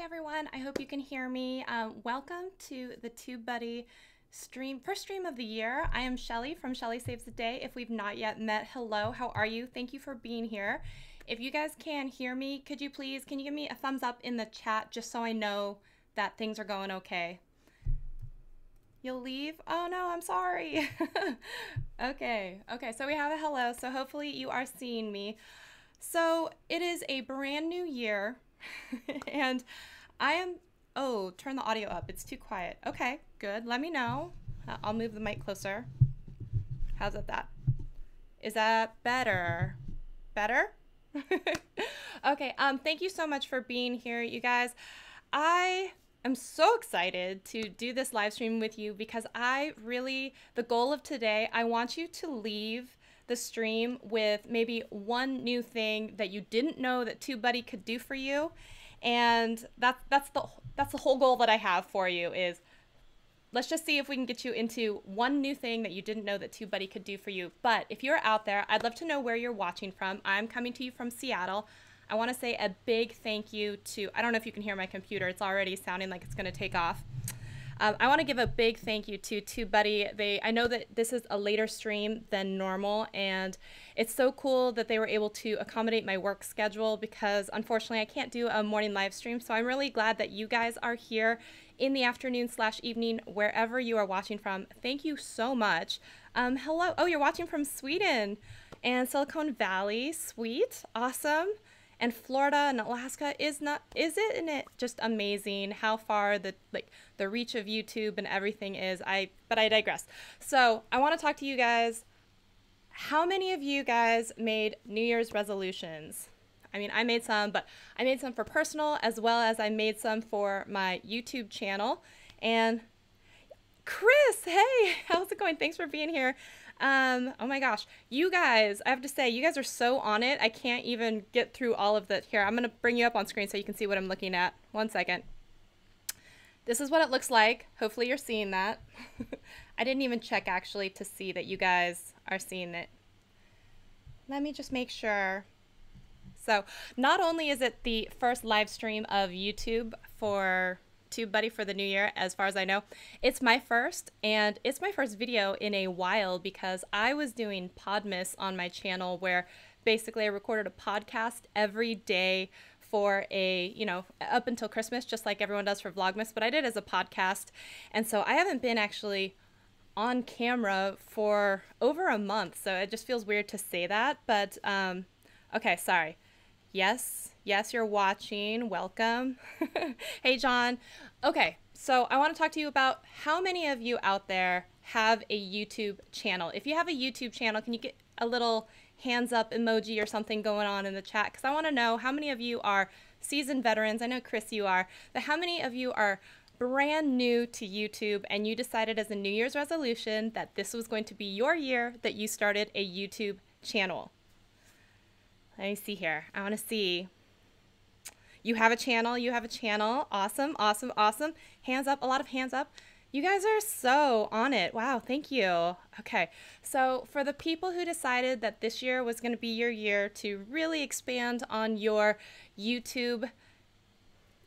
everyone, I hope you can hear me. Welcome to the TubeBuddy first stream of the year. I am Shelly from Shelly Saves the Day. If we've not yet met, hello, how are you? Thank you for being here. If you guys can hear me, can you give me a thumbs up in the chat just so I know that things are going okay? You'll leave? Oh no, I'm sorry. Okay, so we have a hello, so hopefully you are seeing me. So it is a brand new year and I am, oh, turn the audio up. It's too quiet. Okay, good. Let me know. I'll move the mic closer. How's that? Is that better? Better? Okay, thank you so much for being here, you guys. I am so excited to do this live stream with you because the goal of today, I want you to leave the stream with maybe one new thing that you didn't know that TubeBuddy could do for you. And that's the whole goal that I have for you is let's just see if we can get you into one new thing that you didn't know that TubeBuddy could do for you. But if you're out there, I'd love to know where you're watching from. I'm coming to you from Seattle. I want to say a big thank you to, I don't know if you can hear my computer. It's already sounding like it's going to take off. I want to give a big thank you to TubeBuddy. I know that this is a later stream than normal, and it's so cool that they were able to accommodate my work schedule because unfortunately I can't do a morning live stream. So I'm really glad that you guys are here in the afternoon/evening, wherever you are watching from. Thank you so much. Hello. Oh, you're watching from Sweden and Silicon Valley. Sweet. Awesome. And Florida and Alaska isn't it just amazing how far the reach of YouTube and everything is? But I digress. So I want to talk to you guys. How many of you guys made New Year's resolutions? I mean, I made some, but I made some for personal as well as I made some for my YouTube channel. And Chris, hey, how's it going? Thanks for being here. Oh my gosh, you guys, I have to say, you guys are so on it. I can't even get through all of the, here, I'm going to bring you up on screen so you can see what I'm looking at. 1 second. This is what it looks like. Hopefully you're seeing that. I didn't even check actually to see that you guys are seeing it. Let me just make sure. So not only is it the first live stream of YouTube for TubeBuddy for the new year, as far as I know, it's my first, and it's my first video in a while because I was doing Podmas on my channel where basically I recorded a podcast every day for up until Christmas, just like everyone does for Vlogmas, but I did it as a podcast. And so I haven't been actually on camera for over a month, so it just feels weird to say that, but okay, sorry. Yes, you're watching. Welcome. Hey, John. Okay, so I want to talk to you about how many of you out there have a YouTube channel. If you have a YouTube channel, can you get a little hands up emoji or something going on in the chat? Because I want to know how many of you are seasoned veterans. I know, Chris, you are. But how many of you are brand new to YouTube and you decided as a New Year's resolution that this was going to be your year that you started a YouTube channel? Let me see here. I want to see. You have a channel. Awesome. Hands up. A lot of hands up. You guys are so on it. Wow. Thank you. Okay. So for the people who decided that this year was going to be your year to really expand on your YouTube,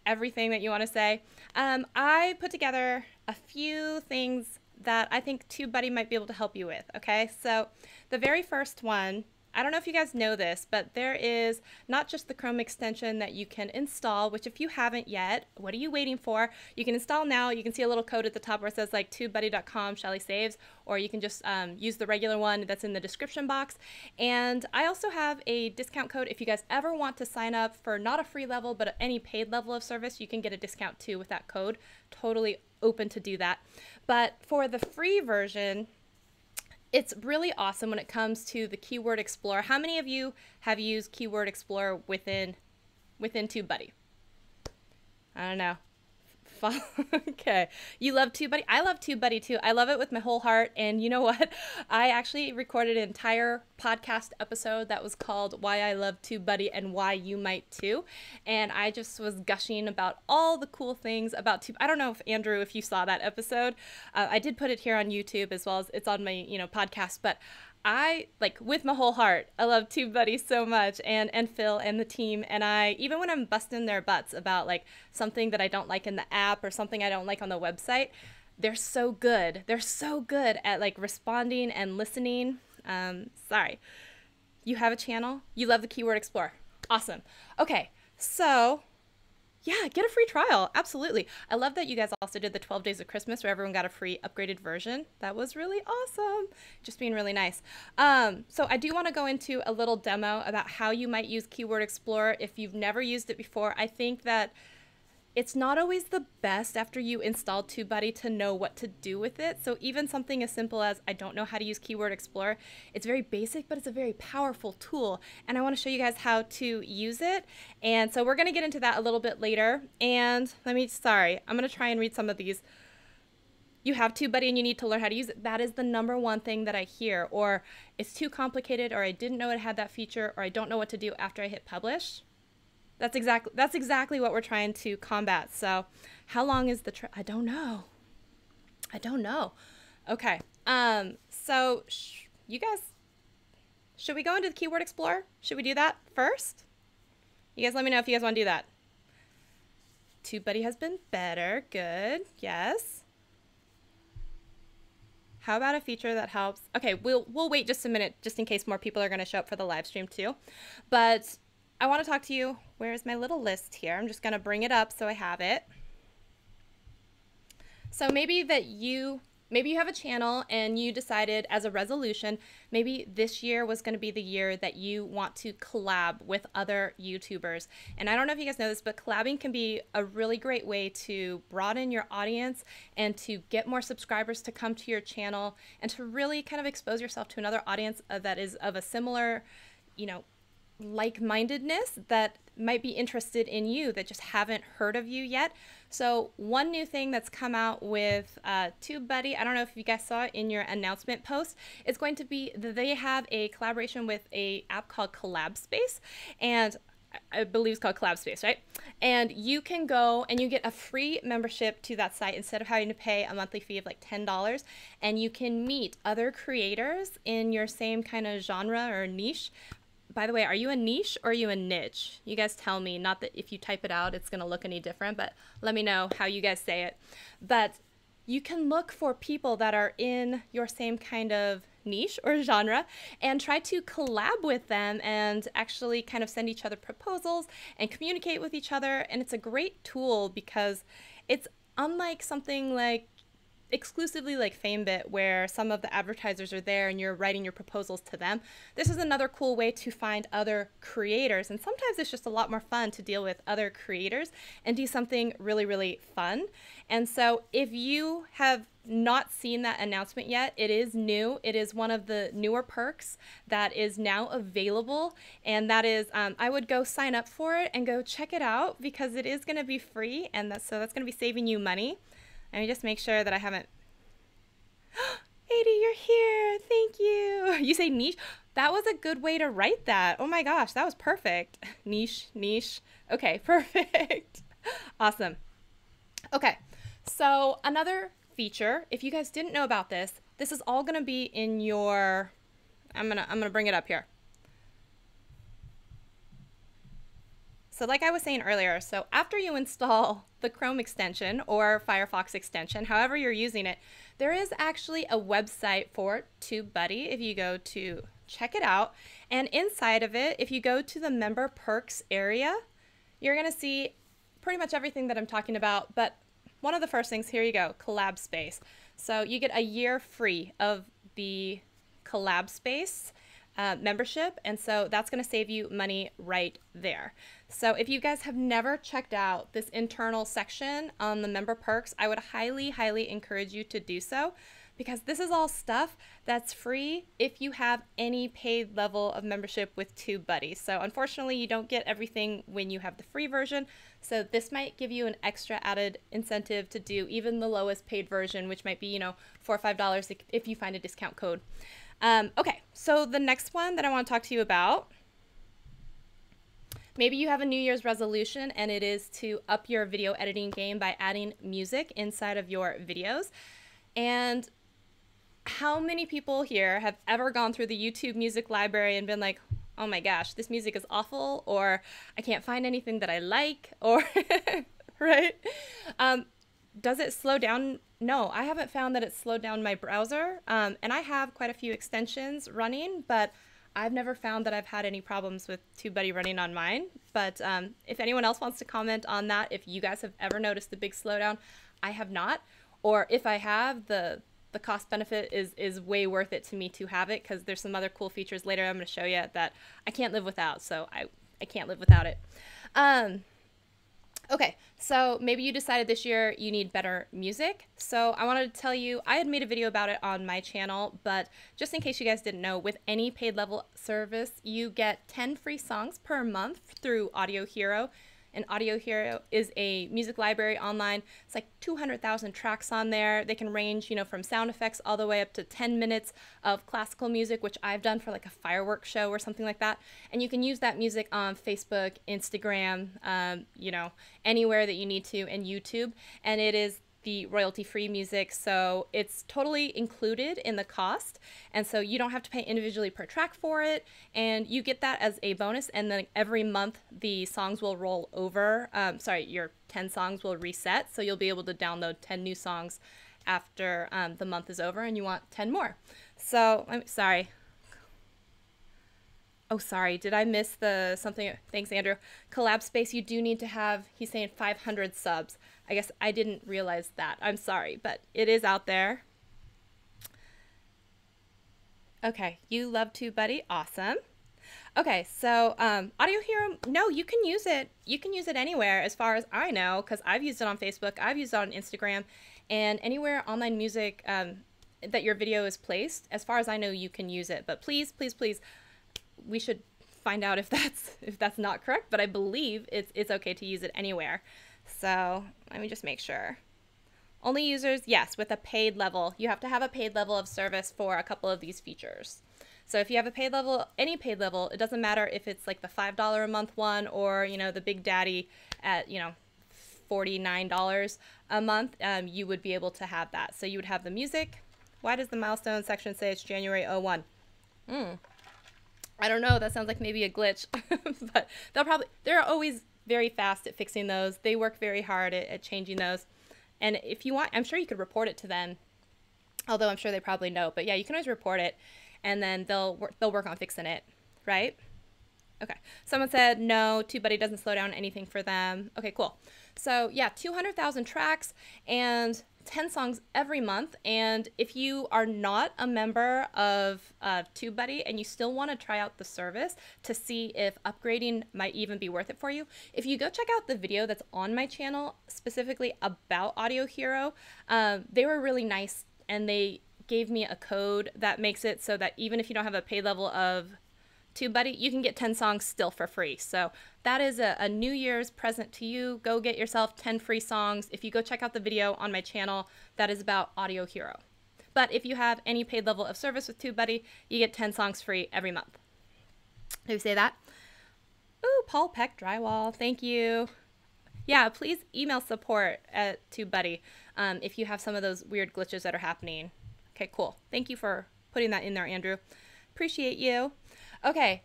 everything that you want to say, I put together a few things that I think TubeBuddy might be able to help you with. Okay. So the very first one, I don't know if you guys know this, but there is not just the Chrome extension that you can install, which if you haven't yet, what are you waiting for? You can install now. You can see a little code at the top where it says like TubeBuddy.com Shelly Saves, or you can just use the regular one that's in the description box. And I also have a discount code. If you guys ever want to sign up for not a free level, but any paid level of service, you can get a discount too with that code. Totally open to do that. But for the free version, it's really awesome when it comes to the Keyword Explorer. How many of you have used Keyword Explorer within TubeBuddy? I don't know. Okay. You love TubeBuddy? I love TubeBuddy too. I love it with my whole heart. And you know what? I actually recorded an entire podcast episode that was called Why I Love TubeBuddy and Why You Might Too. And I just was gushing about all the cool things about Tube. I don't know if Andrew, if you saw that episode. I did put it here on YouTube as well as it's on my, podcast, but I like with my whole heart. I love TubeBuddy so much, and Phil and the team. And I, even when I'm busting their butts about like something that I don't like in the app or something I don't like on the website, they're so good. They're so good at like responding and listening. Sorry, you have a channel. You love the Keyword Explorer. Awesome. Okay, so yeah, get a free trial. Absolutely. I love that you guys also did the 12 days of Christmas where everyone got a free upgraded version. That was really awesome. Just being really nice. So I do want to go into a little demo about how you might use Keyword Explorer if you've never used it before. I think that it's not always the best after you install TubeBuddy to know what to do with it. So even something as simple as I don't know how to use Keyword Explorer, it's very basic, but it's a very powerful tool. And I want to show you guys how to use it. And so we're going to get into that a little bit later. And I'm going to try and read some of these. You have TubeBuddy and you need to learn how to use it. That is the number one thing that I hear. Or it's too complicated, or I didn't know it had that feature, or I don't know what to do after I hit publish. That's exactly what we're trying to combat. So how long is the I don't know. Okay. So you guys, should we go into the Keyword Explorer? Should we do that first? You guys let me know if you guys want to do that. TubeBuddy has been better. Good. Yes. How about a feature that helps? Okay, we'll wait just a minute just in case more people are going to show up for the live stream too. But I want to talk to you. Where's my little list here? I'm just going to bring it up so I have it. So maybe you have a channel and you decided as a resolution, maybe this year was going to be the year that you want to collab with other YouTubers. And I don't know if you guys know this, but collabing can be a really great way to broaden your audience and to get more subscribers to come to your channel and to really kind of expose yourself to another audience that is of a similar, like-mindedness, that might be interested in you, that just haven't heard of you yet. So one new thing that's come out with TubeBuddy, I don't know if you guys saw it in your announcement post, it's going to be that they have a collaboration with a app called Collab Space, and I believe it's called Collab Space, right? And you can go and you get a free membership to that site instead of having to pay a monthly fee of like $10, and you can meet other creators in your same kind of genre or niche. By the way, are you a niche or are you a niche? You guys tell me, not that if you type it out, it's going to look any different, but let me know how you guys say it. But you can look for people that are in your same kind of niche or genre and try to collab with them and actually kind of send each other proposals and communicate with each other. And it's a great tool because it's unlike something like exclusively like FameBit where some of the advertisers are there and you're writing your proposals to them. This is another cool way to find other creators, and sometimes it's just a lot more fun to deal with other creators and do something really, really fun. And so if you have not seen that announcement yet, it is new. It is one of the newer perks that is now available, and that is I would go sign up for it and go check it out because it is going to be free, and that's going to be saving you money. Let me just make sure that I haven't. 80, you're here. Thank you. You say niche. That was a good way to write that. Oh my gosh, that was perfect. Niche. Okay, perfect. Awesome. Okay, so another feature, if you guys didn't know about this, this is all gonna be in your, I'm gonna bring it up here. So like I was saying earlier, so after you install the Chrome extension or Firefox extension, however you're using it, there is actually a website for TubeBuddy if you go to check it out. And inside of it, if you go to the member perks area, you're going to see pretty much everything that I'm talking about. But one of the first things, here you go, Collab Space. So you get a year free of the Collab Space membership, and so that's going to save you money right there. So if you guys have never checked out this internal section on the member perks, I would highly, highly encourage you to do so, because this is all stuff that's free if you have any paid level of membership with TubeBuddy. So unfortunately, you don't get everything when you have the free version. So this might give you an extra added incentive to do even the lowest paid version, which might be, $4 or $5 if you find a discount code. Okay, so the next one that I want to talk to you about, maybe you have a New Year's resolution and it is to up your video editing game by adding music inside of your videos. And how many people here have ever gone through the YouTube music library and been like, oh my gosh, this music is awful, or I can't find anything that I like, or right? Does it slow down? No, I haven't found that it's slowed down my browser. And I have quite a few extensions running, but I've never found that I've had any problems with TubeBuddy running on mine. But if anyone else wants to comment on that, if you guys have ever noticed the big slowdown, I have not. Or if I have, the cost benefit is way worth it to me to have it, because there's some other cool features later I'm going to show you that I can't live without. So I can't live without it. Okay, so maybe you decided this year you need better music. So I wanted to tell you, I had made a video about it on my channel, but just in case you guys didn't know, with any paid level service, you get 10 free songs per month through Audio Hero. And Audio Hero is a music library online. It's like 200,000 tracks on there. They can range, from sound effects all the way up to 10 minutes of classical music, which I've done for like a fireworks show or something like that. And you can use that music on Facebook, Instagram, anywhere that you need to, and YouTube. And it is the royalty-free music, so it's totally included in the cost, and so you don't have to pay individually per track for it, and you get that as a bonus. And then every month the songs will roll over. Your 10 songs will reset, so you'll be able to download 10 new songs after the month is over, and you want 10 more. So I'm sorry. Oh, sorry. Did I miss the something? Thanks, Andrew. Collab space, you do need to have, he's saying 500 subs. I guess I didn't realize that. I'm sorry, but it is out there. Okay, you love TubeBuddy. Awesome. Okay, so Audio Hero, no, you can use it. You can use it anywhere as far as I know, because I've used it on Facebook. I've used it on Instagram, and anywhere online music that your video is placed, as far as I know, you can use it. But please, please, please, we should find out if that's not correct, but I believe it's okay to use it anywhere. So let me just make sure. Only users, yes, with a paid level. You have to have a paid level of service for a couple of these features. So if you have a paid level, any paid level, it doesn't matter if it's like the $5 a month one or, the Big Daddy at, $49 a month, you would be able to have that. So you would have the music. Why does the milestone section say it's January 01? I don't know. That sounds like maybe a glitch, but they're always very fast at fixing those. They work very hard at changing those. And if you want, I'm sure you could report it to them, although I'm sure they probably know. But yeah, you can always report it, and then they'll work on fixing it, right? Okay. Someone said no, TubeBuddy doesn't slow down anything for them. Okay, cool. So yeah, 200,000 tracks and 10 songs every month. And if you are not a member of TubeBuddy and you still want to try out the service to see if upgrading might even be worth it for you, if you go check out the video that's on my channel specifically about Audio Hero, they were really nice, and they gave me a code that makes it so that even if you don't have a paid level of TubeBuddy, you can get 10 songs still for free. So that is a New Year's present to you. Go get yourself 10 free songs. If you go check out the video on my channel, that is about Audio Hero. But if you have any paid level of service with TubeBuddy, you get 10 songs free every month. Did we say that? Ooh, Paul Peck Drywall, thank you. Yeah, please email support at TubeBuddy if you have some of those weird glitches that are happening. Okay, cool. Thank you for putting that in there, Andrew. Appreciate you. Okay,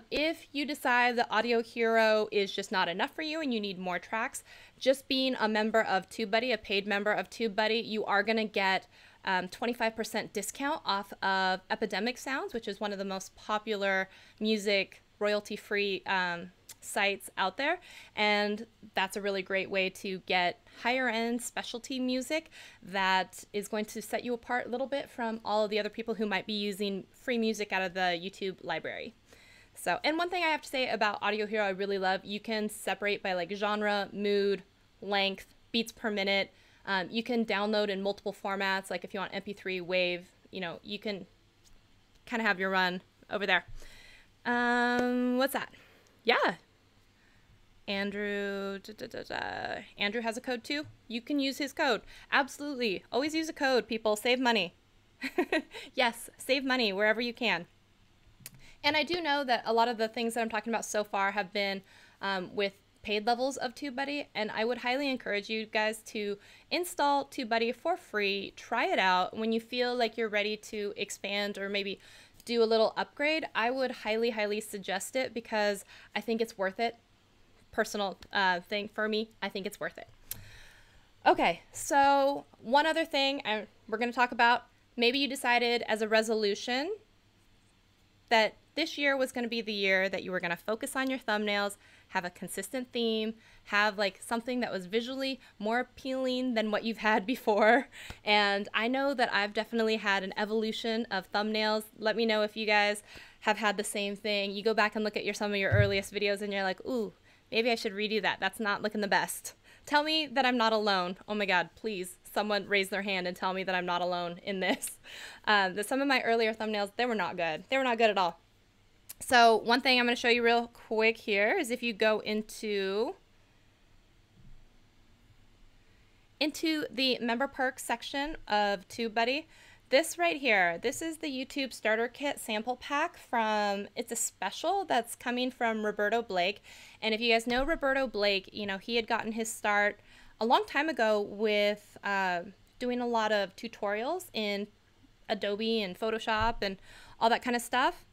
if you decide the Audio Hero is just not enough for you and you need more tracks, just being a member of TubeBuddy, a paid member of TubeBuddy, you are going to get 25% discount off of Epidemic Sounds, which is one of the most popular music royalty-free sites out there. And that's a really great way to get higher end specialty music that is going to set you apart a little bit from all of the other people who might be using free music out of the YouTube library. So, and one thing I have to say about Audio Hero I really love, you can separate by like genre, mood, length, beats per minute. You can download in multiple formats, like if you want MP3, WAV, you can kind of have your run over there. What's that? Yeah. Andrew has a code too. You can use his code. Absolutely. Always use a code, people. Save money. Yes, save money wherever you can. And I do know that a lot of the things that I'm talking about so far have been with paid levels of TubeBuddy, and I would highly encourage you guys to install TubeBuddy for free. Try it out. When you feel like you're ready to expand or maybe do a little upgrade, I would highly suggest it because I think it's worth it. Personal thing for me, I think it's worth it. Okay, so one other thing we're going to talk about, maybe you decided as a resolution that this year was going to be the year that you were going to focus on your thumbnails, have a consistent theme, have like something that was visually more appealing than what you've had before. And I know that I've definitely had an evolution of thumbnails. Let me know if you guys have had the same thing. You go back and look at some of your earliest videos and you're like, ooh, maybe I should redo that. That's not looking the best. Tell me that I'm not alone. Oh my God, please, someone raise their hand and tell me that I'm not alone in this. Some of my earlier thumbnails, they were not good. They were not good at all. So one thing I'm going to show you real quick here is if you go into the member perks section of TubeBuddy, this right here, this is the YouTube starter kit sample pack it's a special that's coming from Roberto Blake. And if you guys know Roberto Blake, you know, he had gotten his start a long time ago with doing a lot of tutorials in Adobe and Photoshop and all that kind of stuff.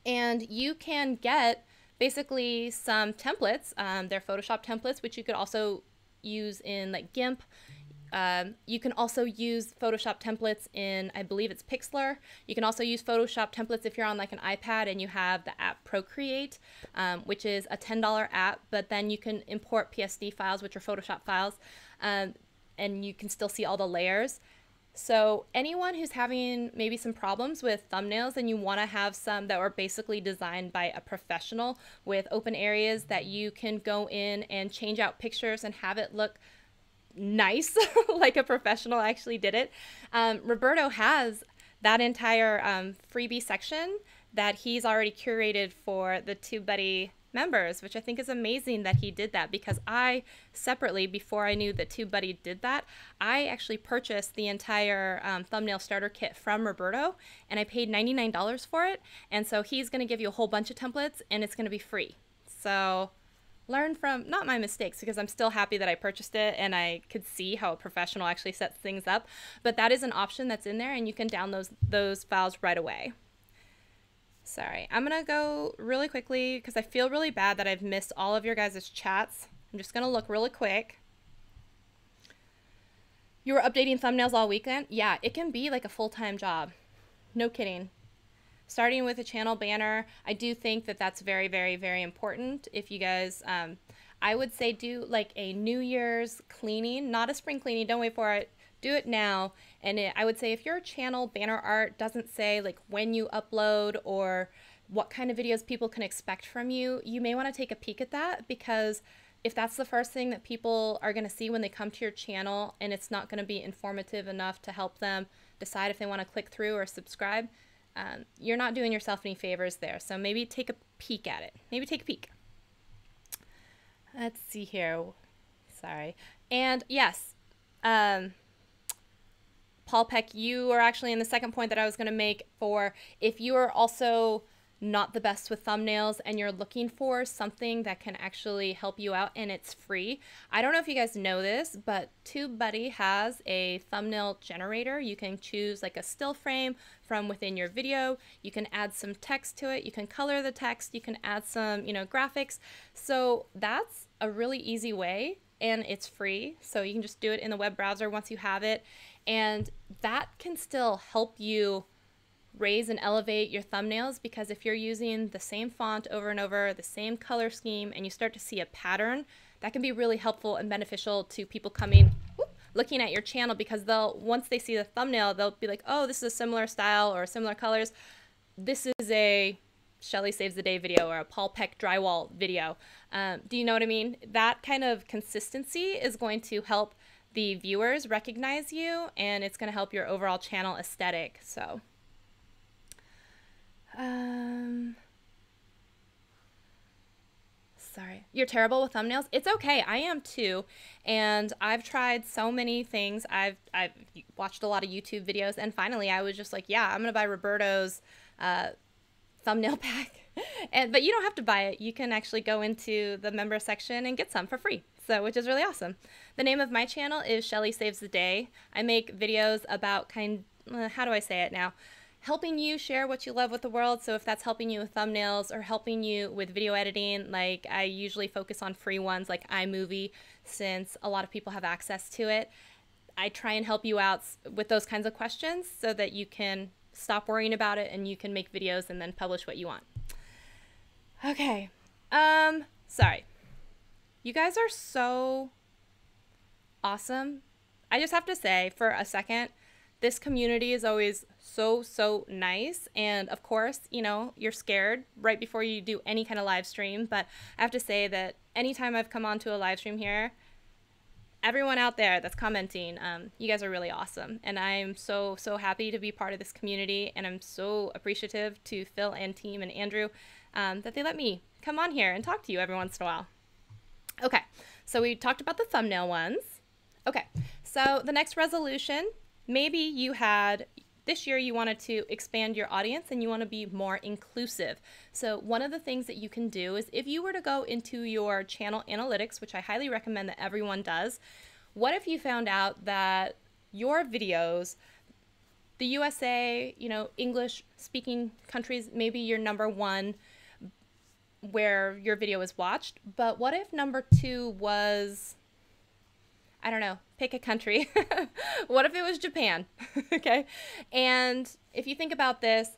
And you can get basically some templates. They're Photoshop templates, which you could also use in like GIMP. You can also use Photoshop templates in, I believe it's Pixlr. You can also use Photoshop templates if you're on like an iPad and you have the app Procreate, which is a $10 app, but then you can import PSD files, which are Photoshop files, and you can still see all the layers. So anyone who's having maybe some problems with thumbnails and you want to have some that were basically designed by a professional with open areas that you can go in and change out pictures and have it look nice, like a professional actually did it. Roberto has that entire freebie section that he's already curated for the TubeBuddy members, which I think is amazing that he did that, because I separately, before I knew that TubeBuddy did that, I actually purchased the entire thumbnail starter kit from Roberto, and I paid $99 for it. And so he's going to give you a whole bunch of templates and it's going to be free. So learn from, not my mistakes, because I'm still happy that I purchased it and I could see how a professional actually sets things up, but that is an option that's in there and you can download those files right away. Sorry, I'm gonna go really quickly because I feel really bad that I've missed all of your guys' chats. I'm just gonna look really quick. You were updating thumbnails all weekend? Yeah, it can be like a full-time job. No kidding. Starting with a channel banner, I do think that that's very, very, very important. If you guys, I would say do like a New Year's cleaning, not a spring cleaning, don't wait for it. Do it now. And I would say if your channel banner art doesn't say like when you upload or what kind of videos people can expect from you, you may want to take a peek at that, because if that's the first thing that people are going to see when they come to your channel and it's not going to be informative enough to help them decide if they want to click through or subscribe, you're not doing yourself any favors there. So maybe take a peek at it. Maybe take a peek. Let's see here. Sorry. And yes, Paul Peck, you are actually in the second point that I was going to make for if you are also not the best with thumbnails and you're looking for something that can actually help you out and it's free. I don't know if you guys know this, but TubeBuddy has a thumbnail generator. You can choose like a still frame from within your video. You can add some text to it. You can color the text. You can add some, graphics. So that's a really easy way, and it's free. So you can just do it in the web browser once you have it. And that can still help you raise and elevate your thumbnails, because if you're using the same font over and over, the same color scheme, and you start to see a pattern, that can be really helpful and beneficial to people looking at your channel, because once they see the thumbnail, they'll be like, oh, this is a similar style or similar colors. This is a Shelly Saves the Day video or a Paul Peck drywall video. Do you know what I mean? That kind of consistency is going to help the viewers recognize you, and it's going to help your overall channel aesthetic. So sorry, you're terrible with thumbnails. It's okay, I am too, and I've tried so many things. I've watched a lot of YouTube videos, and finally I was just like, yeah, I'm gonna buy Roberto's thumbnail pack. But you don't have to buy it. You can actually go into the member section and get some for free. So, which is really awesome. The name of my channel is Shelly Saves the Day. I make videos about how do I say it now? Helping you share what you love with the world. So if that's helping you with thumbnails or helping you with video editing, like I usually focus on free ones like iMovie, since a lot of people have access to it. I try and help you out with those kinds of questions so that you can stop worrying about it and you can make videos and then publish what you want. Okay. Sorry. You guys are so awesome. I just have to say for a second, this community is always so nice. And of course, you know, you're scared right before you do any kind of live stream. But I have to say that anytime I've come onto a live stream here, everyone out there that's commenting, you guys are really awesome. And I'm so happy to be part of this community. And I'm so appreciative to Phil and team and Andrew that they let me come on here and talk to you every once in a while. Okay, so we talked about the thumbnail ones. Okay, so the next resolution, maybe you had, this year you wanted to expand your audience and you want to be more inclusive. So one of the things that you can do is if you were to go into your channel analytics, which I highly recommend that everyone does, what if you found out that your videos, the USA, you know, English speaking countries, maybe you're #1 where your video is watched, but what if #2 was, I don't know, pick a country. What if it was Japan? Okay. And if you think about this,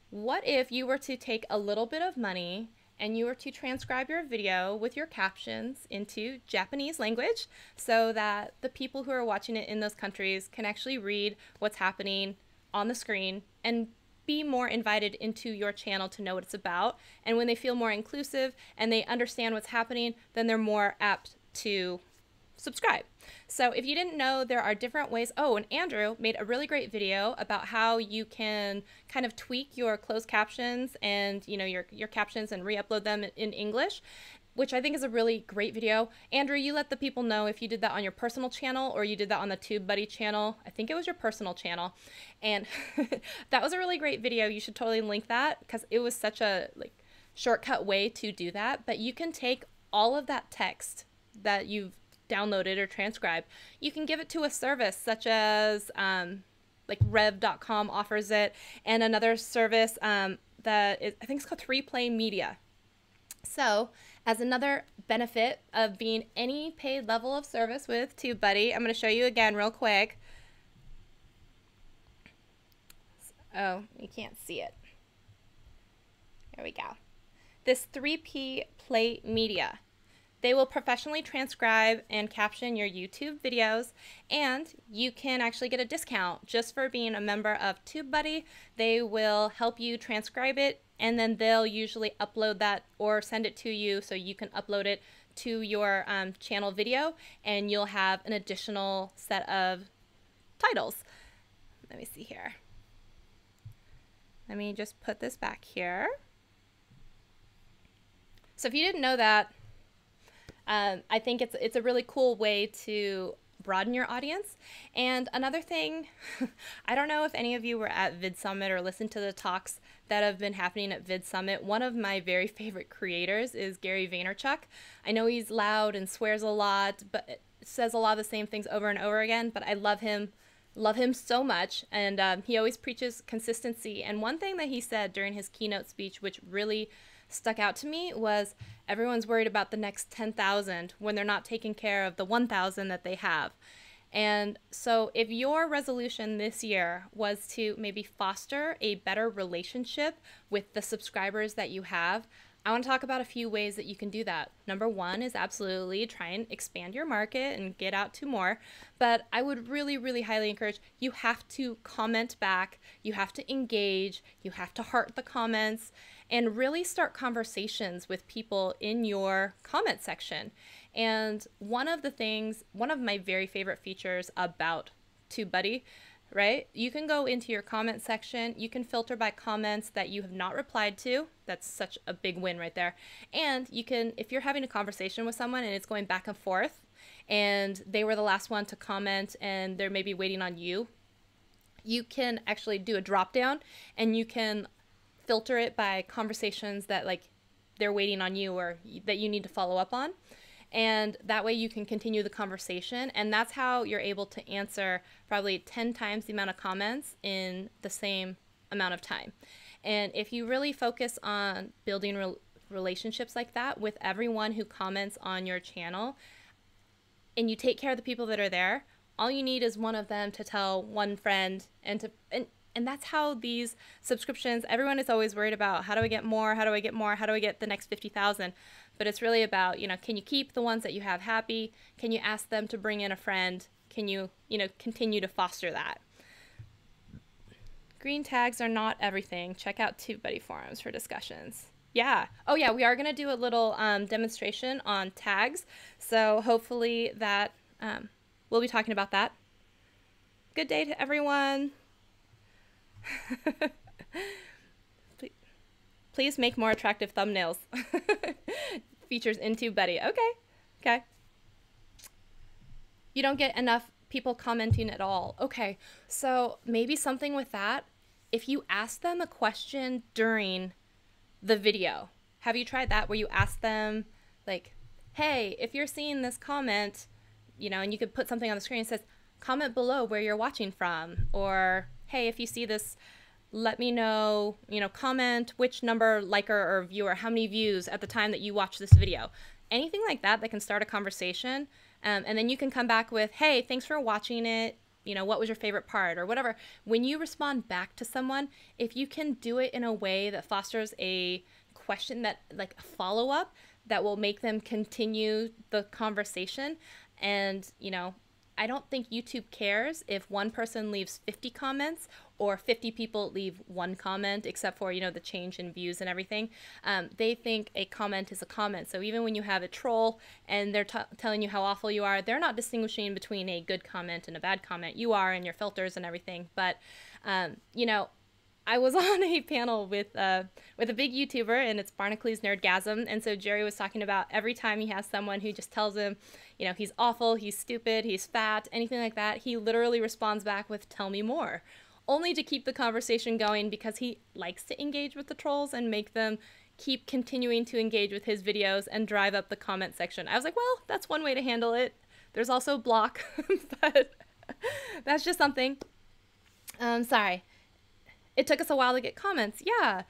what if you were to take a little bit of money and you were to transcribe your video with your captions into Japanese language so that the people who are watching it in those countries can actually read what's happening on the screen and be more invited into your channel to know what it's about. And when they feel more inclusive and they understand what's happening, then they're more apt to subscribe. So if you didn't know, there are different ways. Oh, and Andrew made a really great video about how you can kind of tweak your closed captions and, you know, your captions and re-upload them in English, which I think is a really great video. Andrew, you let the people know if you did that on your personal channel or you did that on the TubeBuddy channel. I think it was your personal channel. And that was a really great video. You should totally link that because it was such a shortcut way to do that. But you can take all of that text that you've downloaded or transcribed, you can give it to a service such as like rev.com offers it, and another service that is, I think it's called 3Play Media. So as another benefit of being any paid level of service with TubeBuddy, I'm going to show you again real quick. Oh, you can't see it. There we go. This 3Play Media. They will professionally transcribe and caption your YouTube videos, and you can actually get a discount just for being a member of TubeBuddy. They will help you transcribe it, and then they'll usually upload that or send it to you so you can upload it to your channel video, and you'll have an additional set of titles. Let me see here. Let me just put this back here. So if you didn't know that, I think it's a really cool way to broaden your audience. And another thing, I don't know if any of you were at Vid Summit or listened to the talks that have been happening at Vid Summit. One of my very favorite creators is Gary Vaynerchuk. I know he's loud and swears a lot, but says a lot of the same things over and over again, but I love him so much, and he always preaches consistency. And one thing that he said during his keynote speech, which really stuck out to me, was everyone's worried about the next 10,000 when they're not taking care of the 1,000 that they have. And so if your resolution this year was to maybe foster a better relationship with the subscribers that you have, I want to talk about a few ways that you can do that. #1 is absolutely try and expand your market and get out to more. But I would really highly encourage, you have to comment back, you have to engage, you have to heart the comments, and really start conversations with people in your comment section. And one of my very favorite features about TubeBuddy, right? You can go into your comment section, you can filter by comments that you have not replied to. That's such a big win right there. And you can, if you're having a conversation with someone and it's going back and forth and they were the last one to comment and they're maybe waiting on you, you can actually do a drop down and you can filter it by conversations that like they're waiting on you or that you need to follow up on. And that way you can continue the conversation. And that's how you're able to answer probably 10 times the amount of comments in the same amount of time. And if you really focus on building relationships like that with everyone who comments on your channel, and you take care of the people that are there, all you need is one of them to tell one friend, and that's how these subscriptions, everyone is always worried about, how do I get more? How do I get more? How do I get the next 50,000? But it's really about, you know, can you keep the ones that you have happy? Can you ask them to bring in a friend? Can you, continue to foster that? Green tags are not everything. Check out TubeBuddy forums for discussions. Yeah. Oh, yeah. We are going to do a little demonstration on tags. So hopefully that we'll be talking about that. Good day to everyone. Please make more attractive thumbnails. Features in TubeBuddy. Okay. You don't get enough people commenting at all. Okay. So maybe something with that. If you ask them a question during the video, have you tried that where you ask them like, hey, if you're seeing this comment, and you could put something on the screen that says, comment below where you're watching from, or hey, if you see this, let me know, comment which number liker or viewer, how many views at the time that you watch this video. Anything like that can start a conversation. And then you can come back with, hey, thanks for watching it. What was your favorite part or whatever. When you respond back to someone, if you can do it in a way that fosters a question, that like a follow-up that will make them continue the conversation. And, I don't think YouTube cares if one person leaves 50 comments or 50 people leave one comment, except for, the change in views and everything. They think a comment is a comment. So even when you have a troll and they're telling you how awful you are, they're not distinguishing between a good comment and a bad comment. You are, and your filters and everything. But, I was on a panel with a big YouTuber, and it's Barnacules Nerdgasm, and so Jerry was talking about every time he has someone who just tells him, he's awful, he's stupid, he's fat, anything like that, he literally responds back with, tell me more, only to keep the conversation going because he likes to engage with the trolls and make them keep continuing to engage with his videos and drive up the comment section. I was like, well, that's one way to handle it. There's also block, but that's just something. Sorry. It took us a while to get comments. Yeah.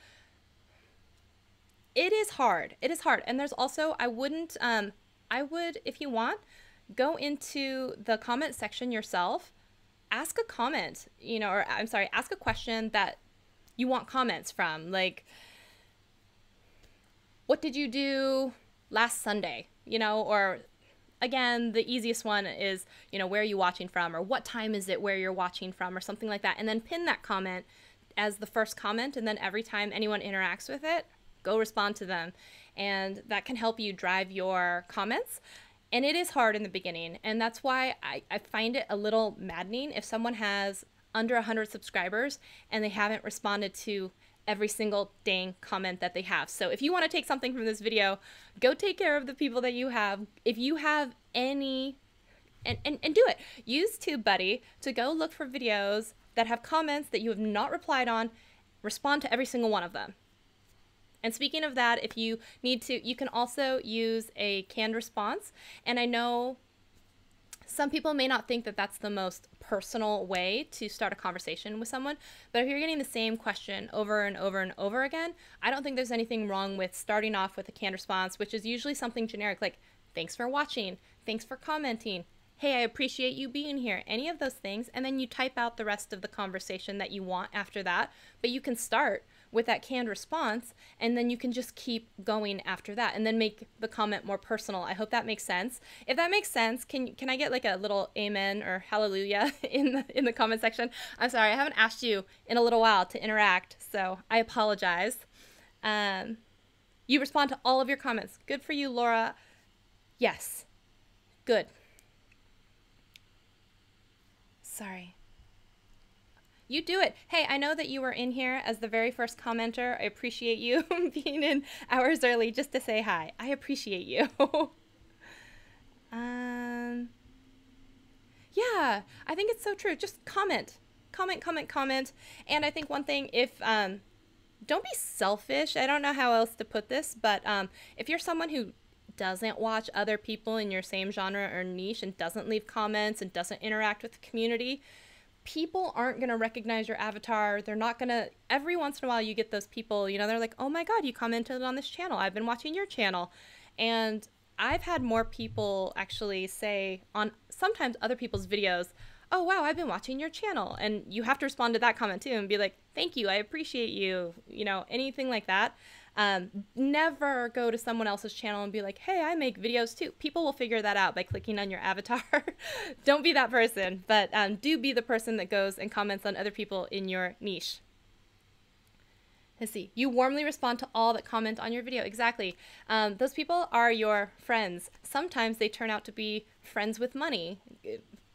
It is hard. It is hard. And there's also, I would, if you want, go into the comment section yourself, ask a comment, ask a question that you want comments from. Like, what did you do last Sunday? Or again, the easiest one is, where are you watching from? Or what time is it where you're watching from? Or something like that. And then pin that comment as the first comment, and then every time anyone interacts with it, go respond to them. And that can help you drive your comments. And it is hard in the beginning, and that's why I find it a little maddening if someone has under 100 subscribers and they haven't responded to every single dang comment that they have. So if you want to take something from this video, go take care of the people that you have. If you have any, and do it. Use TubeBuddy to go look for videos that have comments that you have not replied on, respond to every single one of them. And speaking of that, if you need to, you can also use a canned response. And I know some people may not think that that's the most personal way to start a conversation with someone, but if you're getting the same question over and over and over again, I don't think there's anything wrong with starting off with a canned response, which is usually something generic like, thanks for watching, thanks for commenting, hey, I appreciate you being here, any of those things, and then you type out the rest of the conversation that you want after that. But you can start with that canned response, and then you can just keep going after that, and then make the comment more personal. I hope that makes sense. If that makes sense, can I get like a little amen or hallelujah in the comment section? I'm sorry, I haven't asked you in a little while to interact, so I apologize. You respond to all of your comments. Good for you, Laura. Yes. Good. Sorry. You do it. Hey, I know that you were in here as the very first commenter. I appreciate you being in hours early just to say hi. I appreciate you. Yeah, I think it's so true. Just comment. Comment. And I think one thing, if don't be selfish. I don't know how else to put this, but if you're someone who doesn't watch other people in your same genre or niche and doesn't leave comments and doesn't interact with the community, people aren't going to recognize your avatar. They're not going to, every once in a while you get those people, you know, they're like, oh my God, you commented on this channel. I've been watching your channel. And I've had more people actually say on sometimes other people's videos, oh wow, I've been watching your channel. And you have to respond to that comment too and be like, thank you, I appreciate you, you know, anything like that. Never go to someone else's channel and be like, hey, I make videos too. People will figure that out by clicking on your avatar. Don't be that person, but do be the person that goes and comments on other people in your niche. Let's see. You warmly respond to all that comment on your video. Exactly. Those people are your friends. Sometimes they turn out to be friends with money.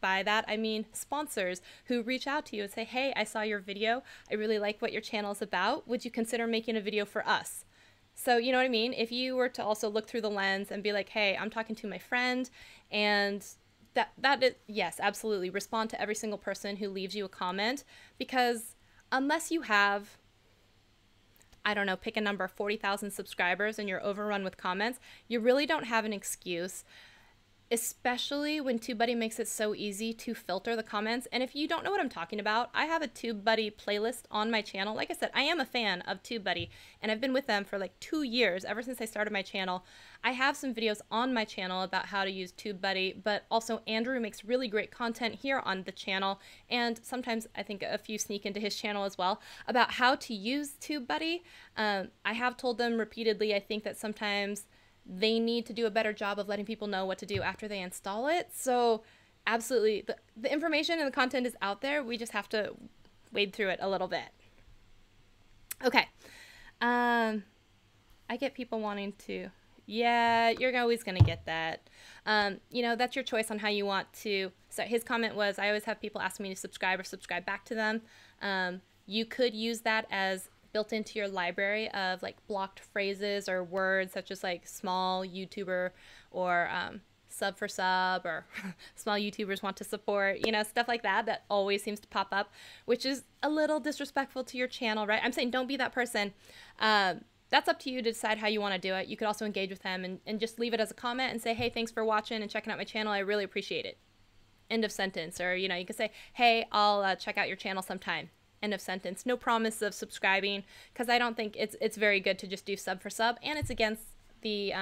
By that, I mean sponsors who reach out to you and say, hey, I saw your video. I really like what your channel is about. Would you consider making a video for us? So, you know what I mean? If you were to also look through the lens and be like, hey, I'm talking to my friend, and that is, yes, absolutely. Respond to every single person who leaves you a comment, because unless you have, I don't know, pick a number, 40,000 subscribers and you're overrun with comments, you really don't have an excuse, especially when TubeBuddy makes it so easy to filter the comments. And if you don't know what I'm talking about, I have a TubeBuddy playlist on my channel. Like I said, I am a fan of TubeBuddy, and I've been with them for like 2 years, ever since I started my channel. I have some videos on my channel about how to use TubeBuddy, but also Andrew makes really great content here on the channel, and sometimes I think a few sneak into his channel as well, about how to use TubeBuddy. I have told them repeatedly, I think that sometimes they need to do a better job of letting people know what to do after they install it. So absolutely, the information and the content is out there. We just have to wade through it a little bit. Okay. I get people wanting to, yeah, you're always going to get that. You know, that's your choice on how you want to. So his comment was, I always have people ask me to subscribe or subscribe back to them. You could use that as built into your library of like blocked phrases or words such as like small YouTuber or sub for sub, or small YouTubers want to support, you know, stuff like that, that always seems to pop up, which is a little disrespectful to your channel, right? I'm saying don't be that person. That's up to you to decide how you want to do it. You could also engage with them and just leave it as a comment and say, hey, thanks for watching and checking out my channel. I really appreciate it. End of sentence. Or, you know, you could say, hey, I'll check out your channel sometime. End of sentence. No promise of subscribing, because I don't think it's very good to just do sub for sub, and it's against the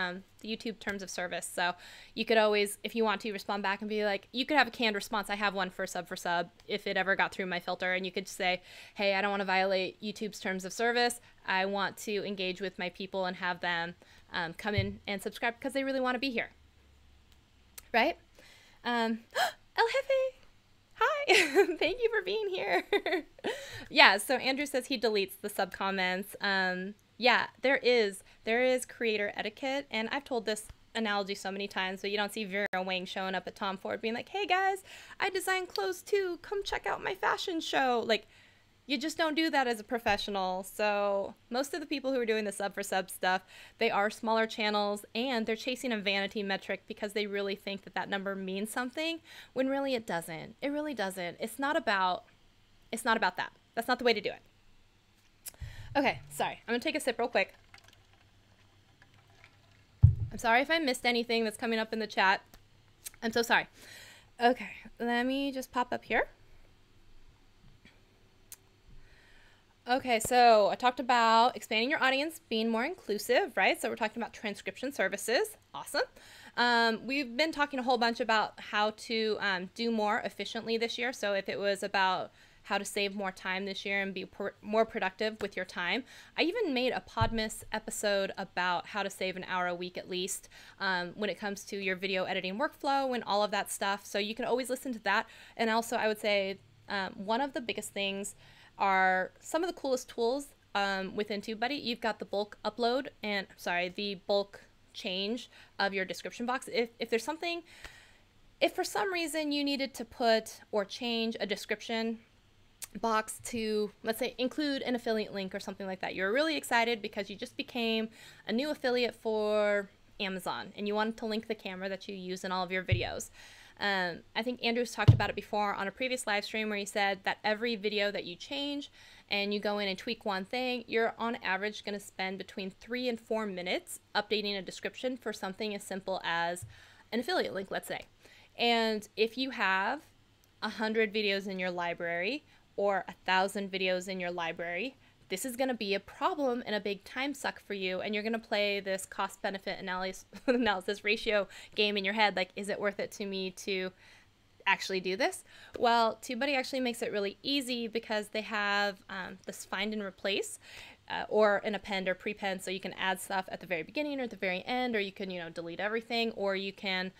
YouTube terms of service. So you could always, if you want to, respond back and be like, you could have a canned response. I have one for sub if it ever got through my filter, and you could say, hey, I don't want to violate YouTube's terms of service. I want to engage with my people and have them come in and subscribe because they really want to be here, right? El Jefe, hi, thank you for being here. Yeah, so Andrew says he deletes the sub comments. Yeah, there is creator etiquette, and I've told this analogy so many times, but you don't see Vera Wang showing up at Tom Ford being like, hey guys, I design clothes too, come check out my fashion show. Like, you just don't do that as a professional. So most of the people who are doing the sub for sub stuff, they are smaller channels, and they're chasing a vanity metric because they really think that that number means something, when really it doesn't. It really doesn't. It's not about that. That's not the way to do it. Okay, sorry. I'm gonna take a sip real quick. I'm sorry if I missed anything that's coming up in the chat. I'm so sorry. Okay, let me just pop up here. Okay, so I talked about expanding your audience, being more inclusive, right? So we're talking about transcription services. Awesome. We've been talking a whole bunch about how to do more efficiently this year. So if it was about how to save more time this year and be more productive with your time. I even made a Podmas episode about how to save an hour a week at least when it comes to your video editing workflow and all of that stuff. So you can always listen to that. And also I would say one of the biggest things are some of the coolest tools within TubeBuddy. You've got the bulk upload and, the bulk change of your description box. If there's something, if for some reason you needed to put or change a description box to, let's say, include an affiliate link or something like that, you're really excited because you just became a new affiliate for Amazon and you wanted to link the camera that you use in all of your videos. I think Andrew's talked about it before on a previous live stream where he said that every video that you change and you go in and tweak one thing, you're on average going to spend between 3 and 4 minutes updating a description for something as simple as an affiliate link, let's say. And if you have 100 videos in your library or 1,000 videos in your library, this is going to be a problem and a big time suck for you, and you're going to play this cost-benefit analysis ratio game in your head, like, is it worth it to me to actually do this? Well, TubeBuddy actually makes it really easy because they have this find and replace or an append or prepend, so you can add stuff at the very beginning or at the very end, or you can, delete everything, or you can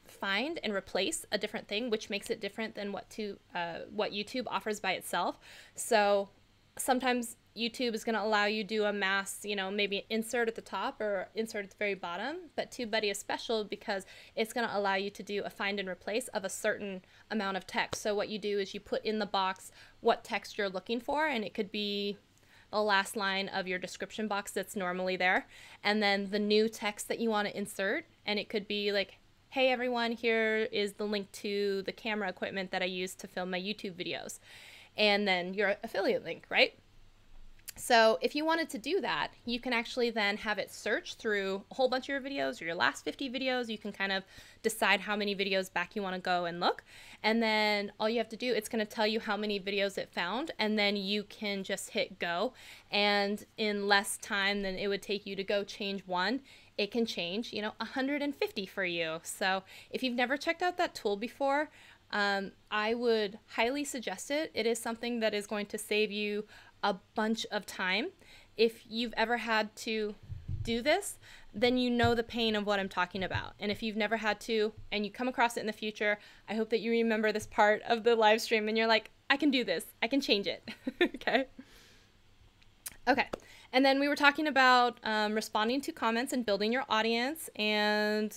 find and replace a different thing, which makes it different than what YouTube offers by itself. So sometimes YouTube is going to allow you to do a mass, maybe insert at the top or insert at the very bottom, but TubeBuddy is special because it's going to allow you to do a find and replace of a certain amount of text. So what you do is you put in the box what text you're looking for, and it could be the last line of your description box that's normally there, and then the new text that you want to insert, and it could be like, hey everyone, here is the link to the camera equipment that I use to film my YouTube videos, and then your affiliate link, right? So if you wanted to do that, you can actually then have it search through a whole bunch of your videos or your last 50 videos. You can kind of decide how many videos back you want to go and look. And then all you have to do, it's going to tell you how many videos it found, and then you can just hit go. And in less time than it would take you to go change one, it can change, 150 for you. So if you've never checked out that tool before, I would highly suggest it. It is something that is going to save you a bunch of time. If you've ever had to do this, then you know the pain of what I'm talking about. And if you've never had to and you come across it in the future, I hope that you remember this part of the live stream and you're like, I can do this. I can change it. Okay. Okay. And then we were talking about responding to comments and building your audience, and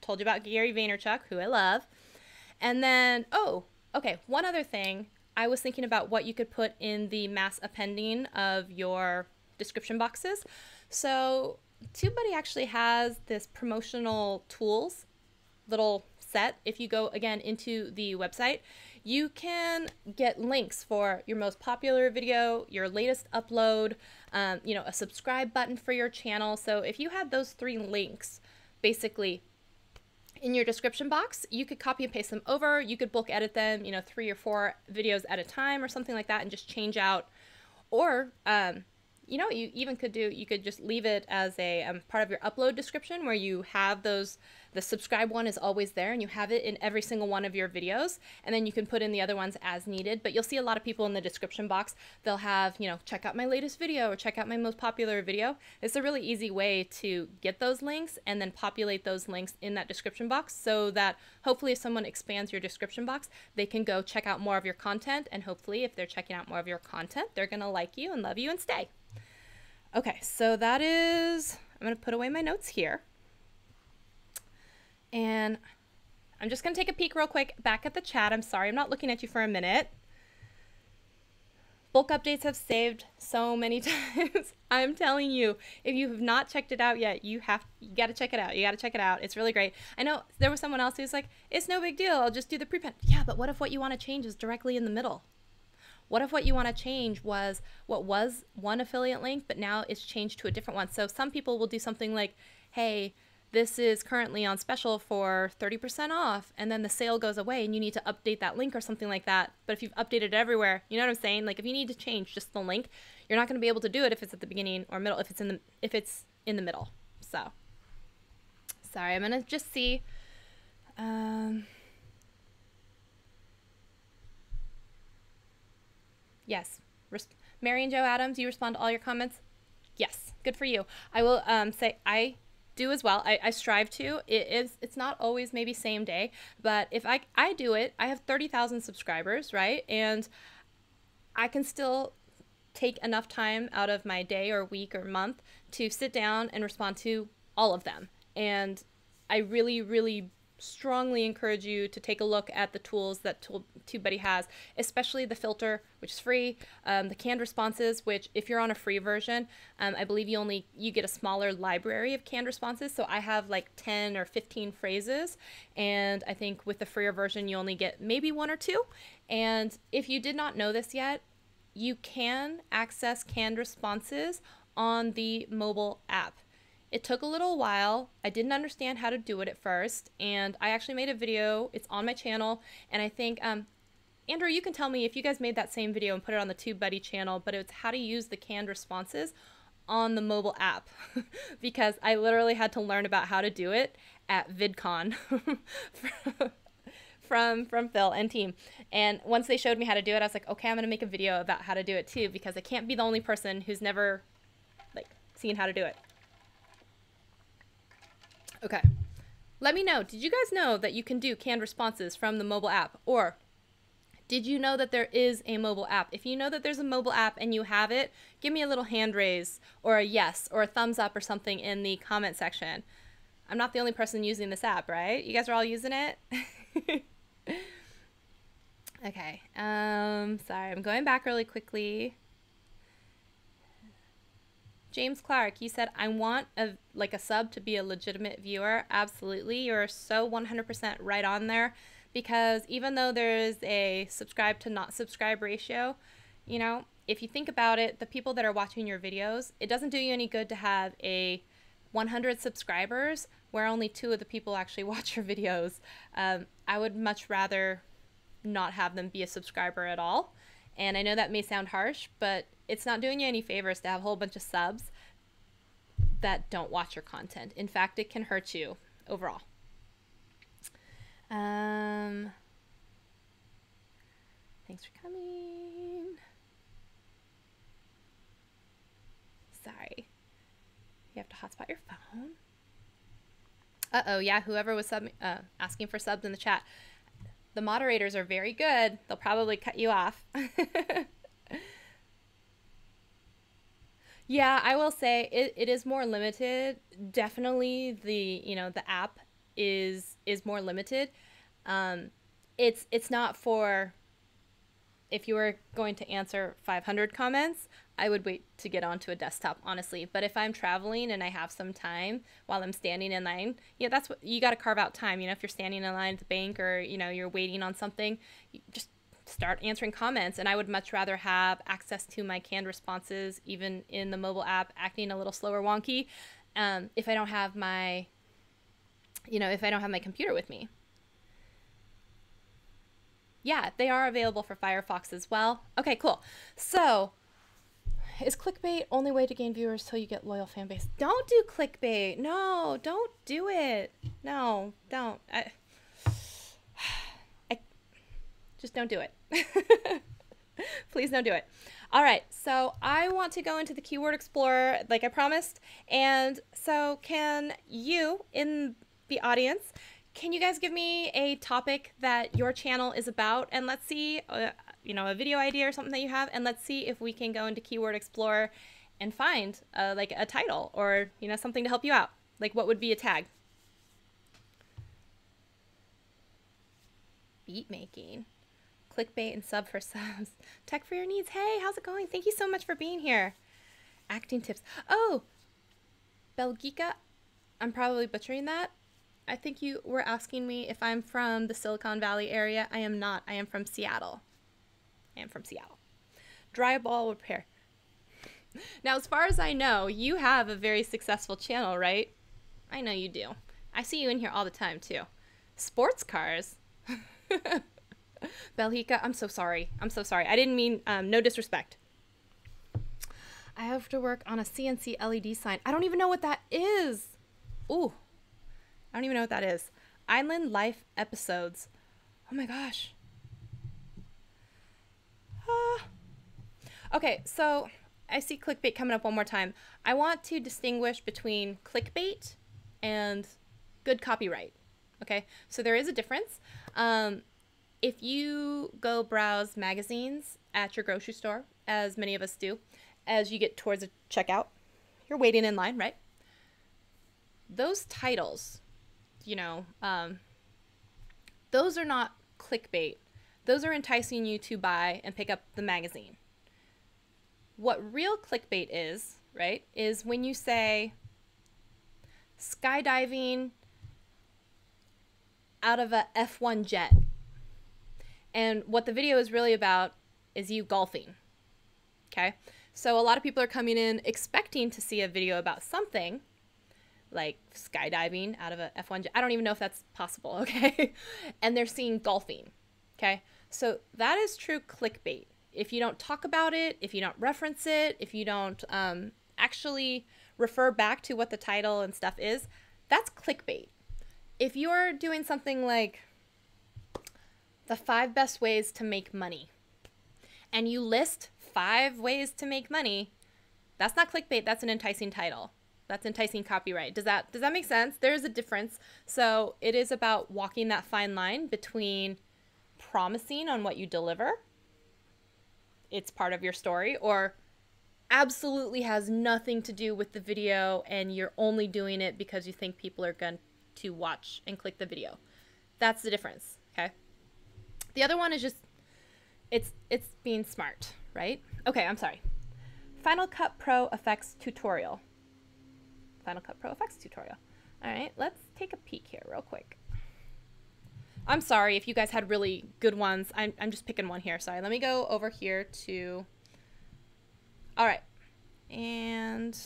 told you about Gary Vaynerchuk, who I love. And then, okay, one other thing. I was thinking about what you could put in the mass appending of your description boxes. So TubeBuddy actually has this promotional tools little set. If you go again into the website, you can get links for your most popular video, your latest upload, a subscribe button for your channel. So if you had those 3 links, basically, in your description box, you could copy and paste them over. You could bulk edit them, 3 or 4 videos at a time or something like that, and just change out. Or, you even could you could just leave it as a part of your upload description where you have the subscribe one is always there and you have it in every single one of your videos, and then you can put in the other ones as needed. But you'll see a lot of people in the description box, they'll have, check out my latest video or check out my most popular video. It's a really easy way to get those links and then populate those links in that description box so that hopefully if someone expands your description box, they can go check out more of your content, and hopefully if they're checking out more of your content, they're going to like you and love you and stay. Okay, so that is, I'm going to put away my notes here. And I'm just going to take a peek real quick back at the chat. I'm sorry, I'm not looking at you for a minute. Bulk updates have saved so many times. I'm telling you, if you have not checked it out yet, you got to check it out. You got to check it out. It's really great. I know there was someone else who's like, it's no big deal. I'll just do the prepend. Yeah, but what if what you want to change is directly in the middle? What if what you want to change was what was one affiliate link, but now it's changed to a different one? So some people will do something like, hey, this is currently on special for 30% off, and then the sale goes away and you need to update that link or something like that. But if you've updated it everywhere, you know what I'm saying? Like if you need to change just the link, you're not going to be able to do it if it's at the beginning or middle, if it's in the middle. So sorry, I'm going to just see. Yes. Mary and Joe Adams, you respond to all your comments? Yes. Good for you. I will say I do as well. I strive to. It's not always maybe same day, but if I do it, I have 30,000 subscribers, right? And I can still take enough time out of my day or week or month to sit down and respond to all of them. And I really, really strongly encourage you to take a look at the tools that TubeBuddy has, especially the filter, which is free, the canned responses, which if you're on a free version, I believe you get a smaller library of canned responses. So I have like 10 or 15 phrases, and I think with the freer version, you only get maybe 1 or 2. And if you did not know this yet, you can access canned responses on the mobile app. It took a little while. I didn't understand how to do it at first, and I actually made a video. It's on my channel, and I think, Andrew, you can tell me if you guys made that same video and put it on the TubeBuddy channel, but it's how to use the canned responses on the mobile app because I literally had to learn about how to do it at VidCon from Phil and team. And once they showed me how to do it, I was like, okay, I'm going to make a video about how to do it too, because I can't be the only person who's never like seen how to do it. Okay, let me know, did you guys know that you can do canned responses from the mobile app? Or did you know that there is a mobile app? If you know that there's a mobile app and you have it, give me a little hand raise or a yes or a thumbs up or something in the comment section. I'm not the only person using this app, right? You guys are all using it? Okay, sorry, I'm going back really quickly. James Clark, you said, I want a sub to be a legitimate viewer. Absolutely. You're so 100% right on there, because even though there's a subscribe to not subscribe ratio, you know, if you think about it, the people that are watching your videos, it doesn't do you any good to have a 100 subscribers where only 2 of the people actually watch your videos. I would much rather not have them be a subscriber at all. And I know that may sound harsh, but it's not doing you any favors to have a whole bunch of subs that don't watch your content. In fact, it can hurt you overall. Thanks for coming. Sorry. You have to hotspot your phone. Uh-oh, yeah, whoever was asking for subs in the chat. The moderators are very good. They'll probably cut you off. Yeah, I will say it is more limited. Definitely the app is more limited. It's not for, if you were going to answer 500 comments, I would wait to get onto a desktop, honestly. But if I'm traveling and I have some time while I'm standing in line, yeah, that's what you got to carve out time. You know, if you're standing in line at the bank, or, you know, you're waiting on something, you just start answering comments. And I would much rather have access to my canned responses, even in the mobile app, acting a little slow or wonky, if I don't have my, if I don't have my computer with me. Yeah, they are available for Firefox as well. Okay, cool. So, is clickbait only way to gain viewers till you get loyal fan base? Don't do clickbait. No, don't do it. No, don't. I just don't do it. Please don't do it. All right, so I want to go into the Keyword Explorer like I promised. And so can you in the audience, can you guys give me a topic that your channel is about? And let's see, a video idea or something that you have, and let's see if we can go into Keyword Explorer and find like a title or, something to help you out. Like, what would be a tag? Beat making, clickbait, and sub for subs. Tech for your needs. Hey, how's it going? Thank you so much for being here. Acting tips. Oh, Belgica, I'm probably butchering that. I think you were asking me if I'm from the Silicon Valley area. I am not. I am from Seattle. Drywall repair. Now, as far as I know, you have a very successful channel, right? I know you do. I see you in here all the time, too. Sports cars. Belgica, I'm so sorry. I'm so sorry. I didn't mean, no disrespect. I have to work on a CNC LED sign. I don't even know what that is. Ooh. I don't even know what that is. Island Life episodes. Oh my gosh. Okay, so I see clickbait coming up one more time. I want to distinguish between clickbait and good copyright. Okay, so there is a difference. If you go browse magazines at your grocery store, as many of us do, as you get towards a checkout, you're waiting in line, right? Those titles, Those are not clickbait. Those are enticing you to buy and pick up the magazine. What real clickbait is, right, is when you say skydiving out of a F1 jet. And what the video is really about is you golfing. Okay? So a lot of people are coming in expecting to see a video about something like skydiving out of a F1 jet. I don't even know if that's possible, okay? And they're seeing golfing. Okay? So that is true clickbait. If you don't talk about it, if you don't reference it, if you don't actually refer back to what the title and stuff is, that's clickbait. If you're doing something like the 5 best ways to make money, and you list 5 ways to make money, that's not clickbait, that's an enticing title. That's enticing copyright. Does that make sense? There's a difference. So it is about walking that fine line between promising on what you deliver, it's part of your story, or absolutely has nothing to do with the video and you're only doing it because you think people are going to watch and click the video. That's the difference, okay? The other one is just, it's being smart, right? Okay, I'm sorry. Final Cut Pro Effects tutorial. Final Cut Pro Effects tutorial. All right, let's take a peek here real quick. I'm sorry if you guys had really good ones. I'm just picking one here. Sorry, let me go over here to, all right. And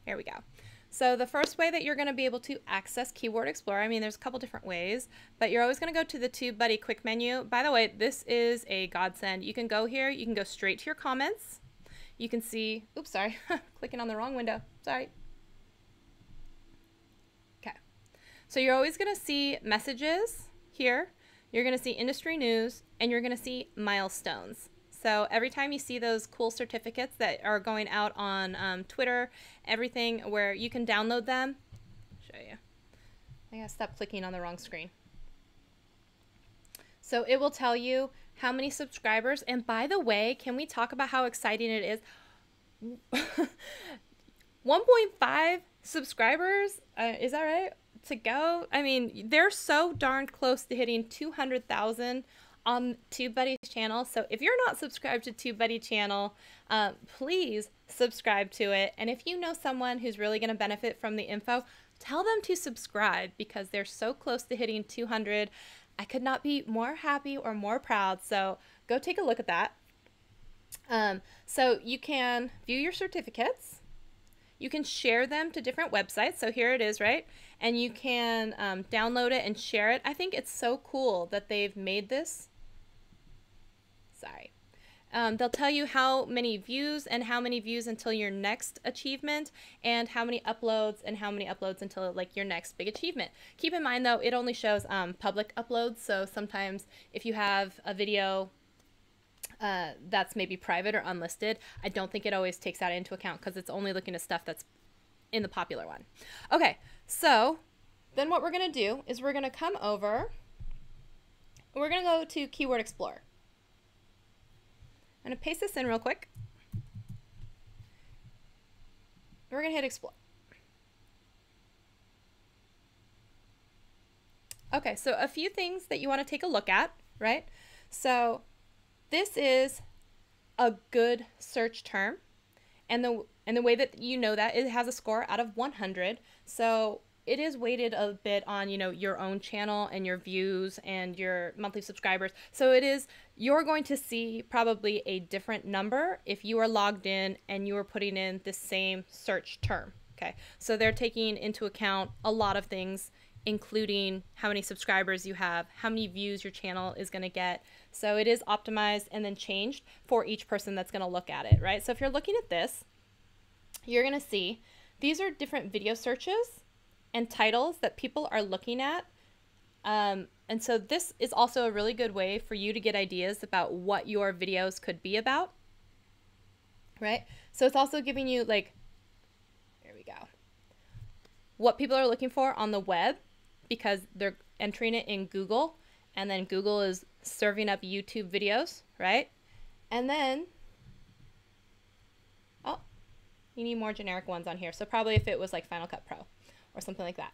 here we go. So the first way that you're going to be able to access Keyboard Explorer, I mean, there's a couple different ways, but you're always going to go to the TubeBuddy quick menu. By the way, this is a godsend. You can go here. You can go straight to your comments. You can see, oops, sorry, clicking on the wrong window. Sorry. Okay. So you're always going to see messages here. You're going to see industry news, and you're going to see milestones. So every time you see those cool certificates that are going out on Twitter, everything where you can download them, I'll show you. I gotta stop clicking on the wrong screen. So it will tell you how many subscribers, and by the way, can we talk about how exciting it is? 1.5 subscribers, is that right? To go? I mean, they're so darn close to hitting 200,000 on TubeBuddy's channel. So if you're not subscribed to TubeBuddy channel, please subscribe to it. And if you know someone who's really going to benefit from the info, tell them to subscribe because they're so close to hitting 200. I could not be more happy or more proud. So go take a look at that. So you can view your certificates. You can share them to different websites. So here it is, right? And you can download it and share it. I think it's so cool that they've made this. Sorry. They'll tell you how many views and how many views until your next achievement, and how many uploads and how many uploads until like your next big achievement. Keep in mind though, it only shows public uploads. So sometimes if you have a video that's maybe private or unlisted, I don't think it always takes that into account because it's only looking at stuff that's in the popular one. Okay, so then what we're going to do is we're going to come over, we're going to go to Keyword Explorer. I'm going to paste this in real quick. We're going to hit Explore. Okay, so a few things that you want to take a look at, right? So this is a good search term, and the way that you know that, it has a score out of 100. So it is weighted a bit on, you know, your own channel and your views and your monthly subscribers. So it is, you're going to see probably a different number if you are logged in and you are putting in the same search term. Okay, so they're taking into account a lot of things, including how many subscribers you have, how many views your channel is going to get. So it is optimized and then changed for each person that's going to look at it, right? So if you're looking at this, you're going to see these are different video searches and titles that people are looking at. And so this is also a really good way for you to get ideas about what your videos could be about, right? So it's also giving you like, there we go, what people are looking for on the web, because they're entering it in Google, and then Google is serving up YouTube videos, right? And then, oh, you need more generic ones on here. So probably if it was like Final Cut Pro or something like that.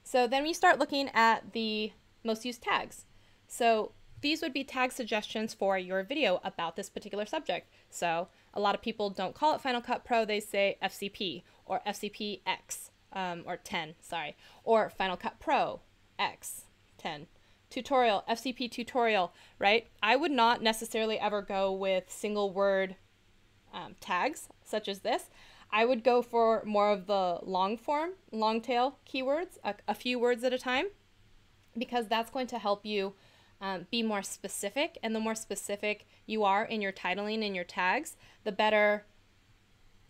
So then we start looking at the most used tags. So these would be tag suggestions for your video about this particular subject. So a lot of people don't call it Final Cut Pro, they say FCP or FCP X, or 10, sorry, or Final Cut Pro X 10. Tutorial, FCP tutorial, right? I would not necessarily ever go with single word tags such as this. I would go for more of the long form, long tail keywords, a few words at a time, because that's going to help you be more specific. And the more specific you are in your titling and your tags, the better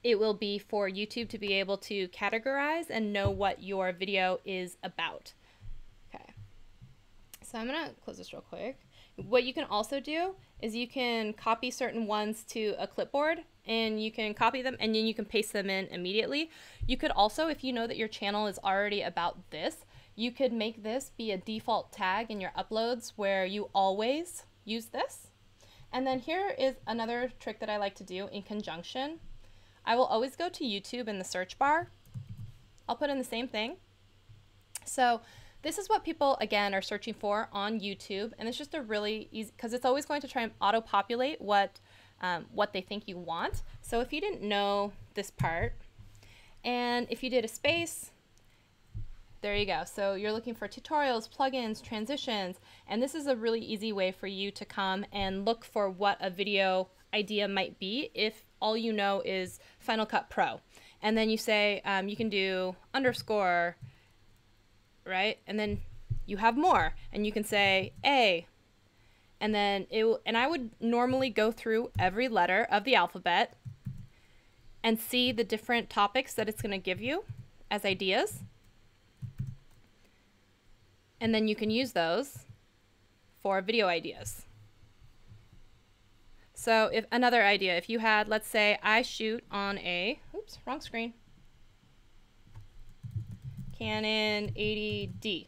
it will be for YouTube to be able to categorize and know what your video is about. Okay, so I'm gonna close this real quick. What you can also do is you can copy certain ones to a clipboard and you can copy them and then you can paste them in immediately. You could also, if you know that your channel is already about this, you could make this be a default tag in your uploads where you always use this. And then here is another trick that I like to do in conjunction. I will always go to YouTube in the search bar. I'll put in the same thing. So this is what people, again, are searching for on YouTube, and it's just a really easy, because it's always going to try and auto-populate what they think you want. So if you didn't know this part, and if you did a space, there you go. So you're looking for tutorials, plugins, transitions, and this is a really easy way for you to come and look for what a video idea might be if all you know is Final Cut Pro. And then you say, you can do underscore, right? And then you have more, and you can say A, and then and I would normally go through every letter of the alphabet and see the different topics that it's going to give you as ideas. And then you can use those for video ideas. So if another idea, if you had, let's say I shoot on a, oops, wrong screen, Canon 80D.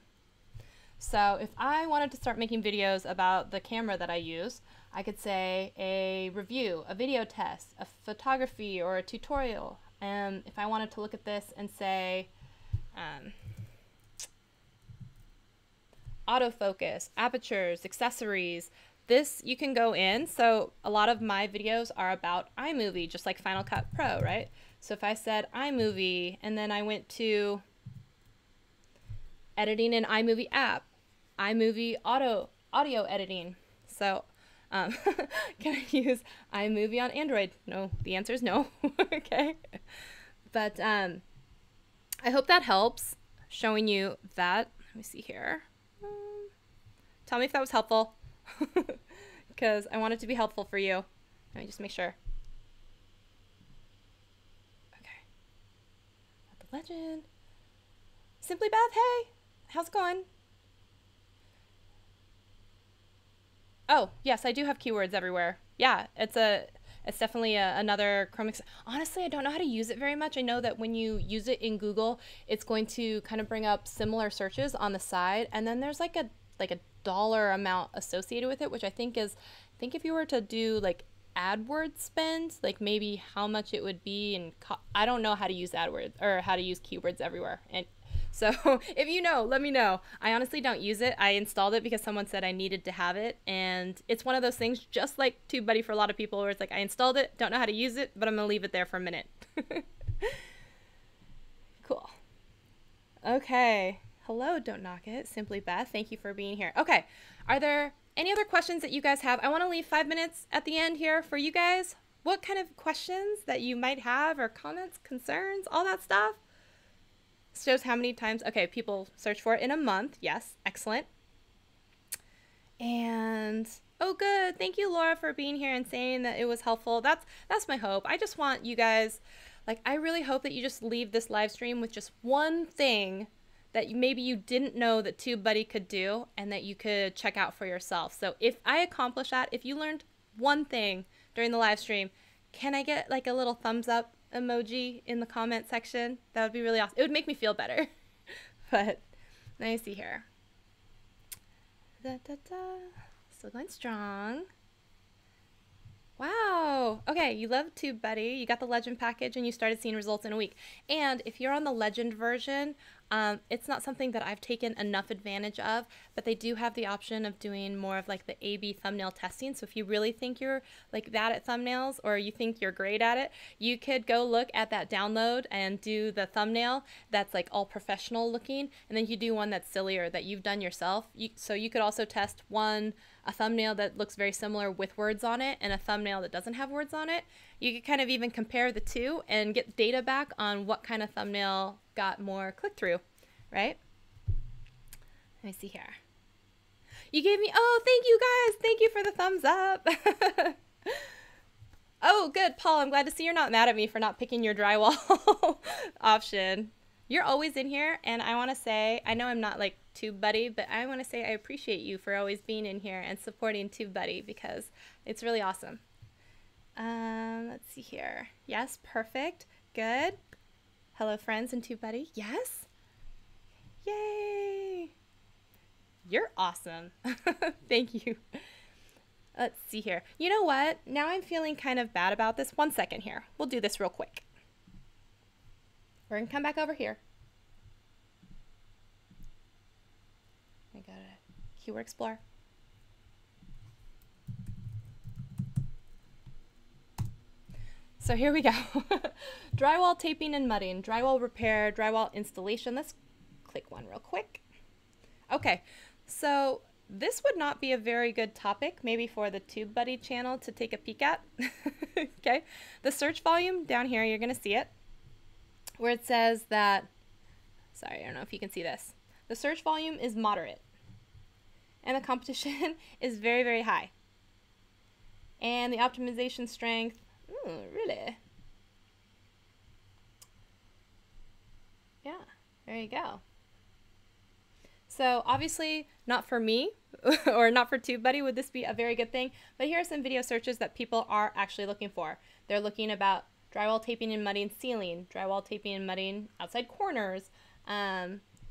So if I wanted to start making videos about the camera that I use, I could say a review, a video test, a photography, or a tutorial. And if I wanted to look at this and say autofocus, apertures, accessories, this you can go in. So a lot of my videos are about iMovie, just like Final Cut Pro, right? So if I said iMovie and then I went to editing in iMovie app, iMovie audio editing. So can I use iMovie on Android? No, the answer is no. Okay. But I hope that helps showing you that. Let me see here. Tell me if that was helpful, because I want it to be helpful for you. Let me just make sure. Okay. The legend. Simply Beth, hey, how's it going? Oh, yes, I do have keywords everywhere. Yeah, it's definitely another Chrome. Honestly, I don't know how to use it very much. I know that when you use it in Google, it's going to kind of bring up similar searches on the side, and then there's like a dollar amount associated with it, which I think if you were to do like AdWords spend, like maybe how much it would be, and I don't know how to use AdWords or how to use keywords everywhere. And so if you know, let me know. I honestly don't use it. I installed it because someone said I needed to have it, and it's one of those things just like TubeBuddy for a lot of people where it's like I installed it, don't know how to use it, but I'm gonna leave it there for a minute. Cool. Okay. Hello, Don't Knock It, Simply Beth. Thank you for being here. Okay, are there any other questions that you guys have? I want to leave 5 minutes at the end here for you guys. What kind of questions that you might have, or comments, concerns, all that stuff? Shows how many times, okay, people search for it in a month. Yes, excellent. And, oh good, thank you, Laura, for being here and saying that it was helpful. That's my hope. I just want you guys, like, I really hope that you just leave this live stream with just one thing that maybe you didn't know that TubeBuddy could do and that you could check out for yourself. So if I accomplish that, if you learned one thing during the live stream, can I get like a little thumbs up emoji in the comment section? That would be really awesome. It would make me feel better. But let me see here. Da, da, da. Still going strong. Wow. Okay, you love TubeBuddy. You got the Legend package and you started seeing results in a week. And if you're on the Legend version, It's not something that I've taken enough advantage of, but they do have the option of doing more of like the A/B thumbnail testing. So if you really think you're like that at thumbnails, or you think you're great at it, you could go look at that download and do the thumbnail that's like all professional looking, and then you do one that's sillier that you've done yourself. So you could also test a thumbnail that looks very similar with words on it and a thumbnail that doesn't have words on it. You could kind of even compare the two and get data back on what kind of thumbnail got more click-through, right? Let me see here. You gave me, oh, thank you guys. Thank you for the thumbs up. Oh, good, Paul. I'm glad to see you're not mad at me for not picking your drywall option. You're always in here, and I want to say, I know I'm not like TubeBuddy, but I want to say I appreciate you for always being in here and supporting TubeBuddy because it's really awesome. Let's see here. Yes, perfect. Good. Hello, friends and TubeBuddy. Yes. Yay. You're awesome. Thank you. Let's see here. You know what? Now I'm feeling kind of bad about this. 1 second here. We'll do this real quick. We're going to come back over here. I got a Keyword Explorer. So here we go. Drywall taping and mudding, drywall repair, drywall installation. Let's click one real quick. Okay, so this would not be a very good topic maybe for the TubeBuddy channel to take a peek at. Okay, the search volume down here, you're going to see it, where it says that, sorry, I don't know if you can see this. The search volume is moderate, and the competition is very, very high. And the optimization strength, really? Yeah, there you go. So obviously not for me or not for TubeBuddy would this be a very good thing, but here are some video searches that people are actually looking for. They're looking about drywall taping and mudding ceiling, drywall taping and mudding outside corners.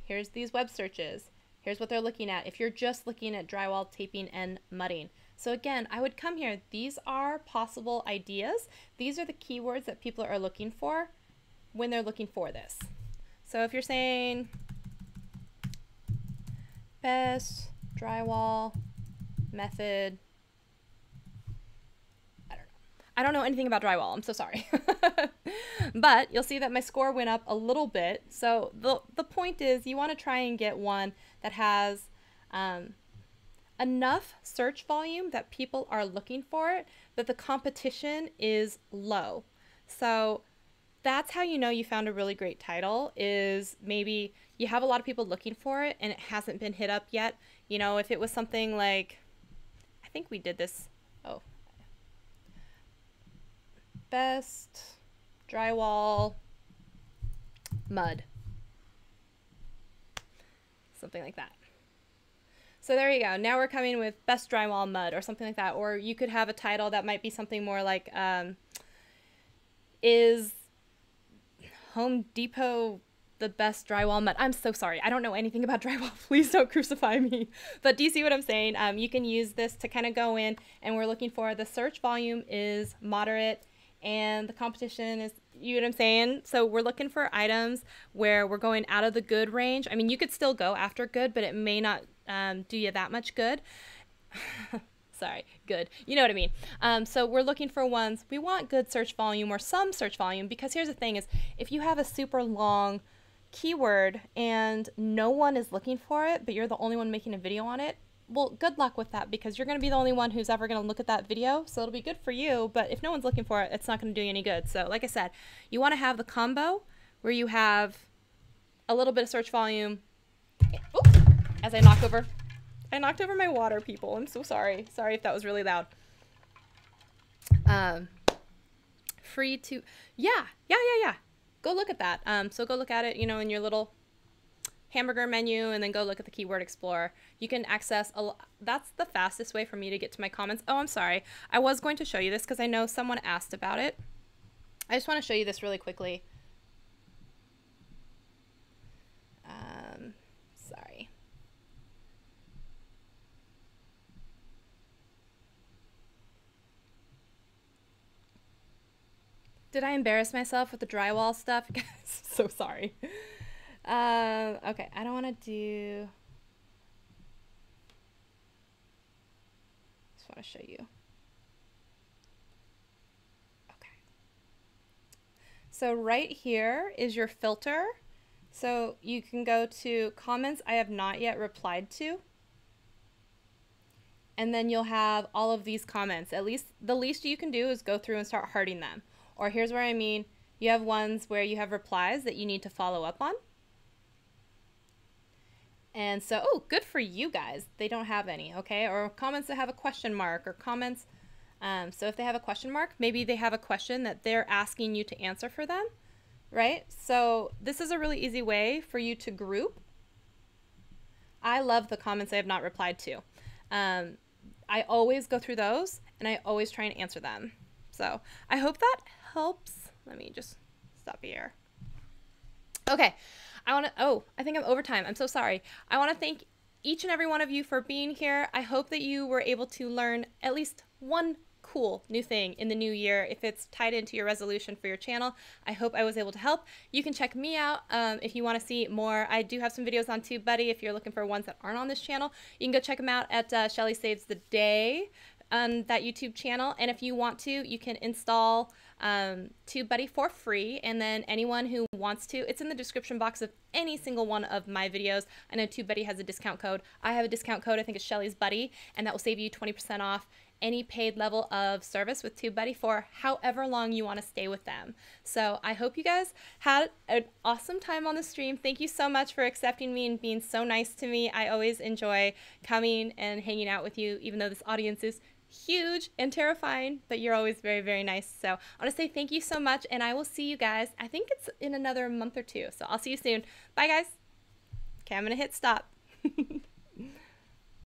Here's these web searches. Here's what they're looking at if you're just looking at drywall taping and mudding. So again, I would come here. These are possible ideas. These are the keywords that people are looking for when they're looking for this. So if you're saying best drywall method, I don't know anything about drywall. I'm so sorry. But you'll see that my score went up a little bit. So the point is you want to try and get one that has enough search volume that people are looking for it, that the competition is low. So that's how you know you found a really great title, is maybe you have a lot of people looking for it and it hasn't been hit up yet. You know, if it was something like, I think we did this, oh, best drywall mud, something like that. So there you go. Now we're coming with best drywall mud or something like that. Or you could have a title that might be something more like, is Home Depot the best drywall mud? I'm so sorry. I don't know anything about drywall. Please don't crucify me. But do you see what I'm saying? You can use this to kind of go in, and we're looking for the search volume is moderate and the competition is, you know what I'm saying? So we're looking for items where we're going out of the good range. I mean, you could still go after good, but it may not do you that much good. Sorry, good. You know what I mean? So we're looking for ones, we want good search volume or some search volume, because here's the thing is, if you have a super long keyword and no one is looking for it, but you're the only one making a video on it, well, good luck with that, because you're going to be the only one who's ever going to look at that video. So it'll be good for you, but if no one's looking for it, it's not going to do you any good. So like I said, you want to have the combo where you have a little bit of search volume. Oops, as I knocked over my water, people. I'm so sorry. Sorry if that was really loud. Free to, yeah. Go look at that. So go look at it, you know, in your little hamburger menu, and then go look at the Keyword Explorer. You can access, that's the fastest way for me to get to my comments. Oh, I'm sorry. I was going to show you this because I know someone asked about it. I just want to show you this really quickly. Sorry. Did I embarrass myself with the drywall stuff? So sorry. Okay, I don't want to do... Just want to show you. Okay. So right here is your filter. So you can go to comments I have not yet replied to. And then you'll have all of these comments. At least the least you can do is go through and start hearting them. Or here's where I mean, you have ones where you have replies that you need to follow up on. And so, oh, good for you guys. They don't have any, okay? Or comments that have a question mark, or comments. So if they have a question mark, maybe they have a question that they're asking you to answer for them, right? So this is a really easy way for you to group. I love the comments I have not replied to. I always go through those, and I always try and answer them. So I hope that helps. Let me just stop here. Okay. I think I'm over time. I'm so sorry. I want to thank each and every one of you for being here. I hope that you were able to learn at least one cool new thing in the new year. If it's tied into your resolution for your channel, I hope I was able to help. You can check me out if you want to see more. I do have some videos on TubeBuddy if you're looking for ones that aren't on this channel. You can go check them out at Shelly Saves the Day on that YouTube channel. And if you want to, you can install TubeBuddy for free, and then anyone who wants to, it's in the description box of any single one of my videos. I know TubeBuddy has a discount code. I have a discount code, I think it's Shelly's Buddy, and that will save you 20% off any paid level of service with TubeBuddy for however long you want to stay with them. So I hope you guys had an awesome time on the stream. Thank you so much for accepting me and being so nice to me. I always enjoy coming and hanging out with you, even though this audience is huge and terrifying, but you're always very, very nice. So I want to say thank you so much, and I will see you guys, I think it's in another month or two. So I'll see you soon. Bye, guys. Okay, I'm going to hit stop.